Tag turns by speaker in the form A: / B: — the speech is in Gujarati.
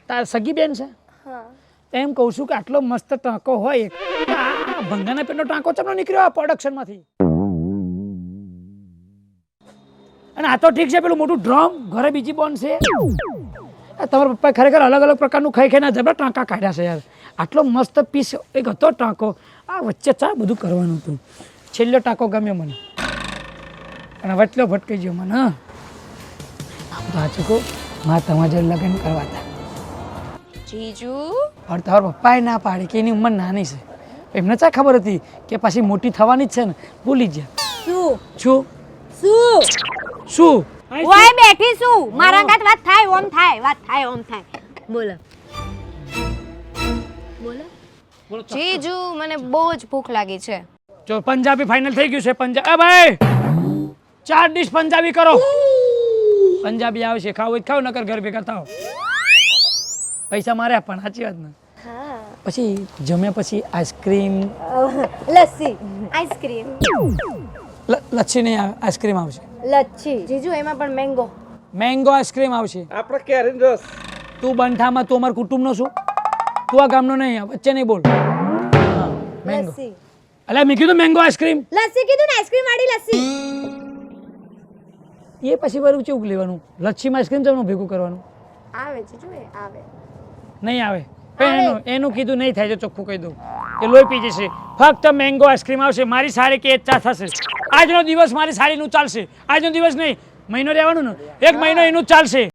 A: તાર સગી બેન છે એમ કહું છું કે આટલો મસ્ત ટાંકો હોય એક, તો આ ભંગાના પેટનો ટાંકો ચમનો નીકળ્યો આ પ્રોડક્શનમાંથી? અને આ તો ઠીક છે, પેલું મોટું ડ્રમ ઘરે બીજી બોન છે. તમારા પપ્પાએ ખરેખર અલગ અલગ પ્રકારનું ખાઈ ખાઈને જબરા ટાંકા કાઢ્યા છે યાર. આટલો મસ્ત પીસ એક હતો ટાંકો, આ વચ્ચે ચા બધું કરવાનું હતું. છેલ્લો ટાંકો ગમ્યો મને અને વચલો ભટકાઈ ગયો મને. આમ તો આ ચૂકો મારે તમારા જોડે લગ્ન કરવા હતા.
B: જીજુ
A: પણ તમારા પપ્પાએ ના પાડી કે એની ઉંમર નાની છે. એમને ચા ખબર હતી કે પાછી મોટી થવાની જ છે ને? ભૂલી ગયા.
B: શું
A: શું
B: શું
A: શું
B: ઓય બેઠી છું, મારા ગાત વાત થાય ઓમ થાય, વાત થાય ઓમ થાય. બોલો બોલો જીજુ, મને બહુ જ ભૂખ લાગી છે.
A: જો પંજાબી ફાઇનલ થઈ ગયું છે. પંજાબ ભાઈ 4 ડીશ પંજાબી કરો. પંજાબી આવશે, ખાવ હોય ખાવ, નકર ઘર ભેગા થાવ. પૈસા મારે આપવાના, સાચી વાત ને? પછી જમ્યા પછી આઈસ્ક્રીમ,
B: લસ્સી, આઈસ્ક્રીમ,
A: લચ્છી નહીં આવે, આઈસ્ક્રીમ આવશે.
B: લચ્છી જીજુ, એમાં પણ મેંગો.
A: મેંગો આઈસ્ક્રીમ આવશે.
C: આપણે કેરીનો રસ.
A: તું બંઠામાં, તું અમારા કુટુંબનો છું, તું આ ગામનો નહીં, વચ્ચે નહીં બોલ. મેંગો
B: લસ્સી,
A: અલ્યા મેં કીધું મેંગો આઈસ્ક્રીમ.
B: લસ્સી કીધું ને, આઈસ્ક્રીમ વાળી લસ્સી.
A: એ પછી વરું કેવું લેવાનું? લચ્છીમાં આઈસ્ક્રીમ જવાનું ભેગું કરવાનું
B: આવે જીજુ, એ આવે.
A: નહીં આવે. પણ એનું કીધું નહીં થાય, ચોખ્ખું કહી દઉં એ લોહી પી જશે. ફક્ત મેંગો આઈસ્ક્રીમ આવશે. મારી સારી કે ચા થશે. આજનો દિવસ મારી સારીનું ચાલશે. આજનો દિવસ નહીં, મહિનો રહેવાનું ને, 1 મહિનો એનું ચાલશે.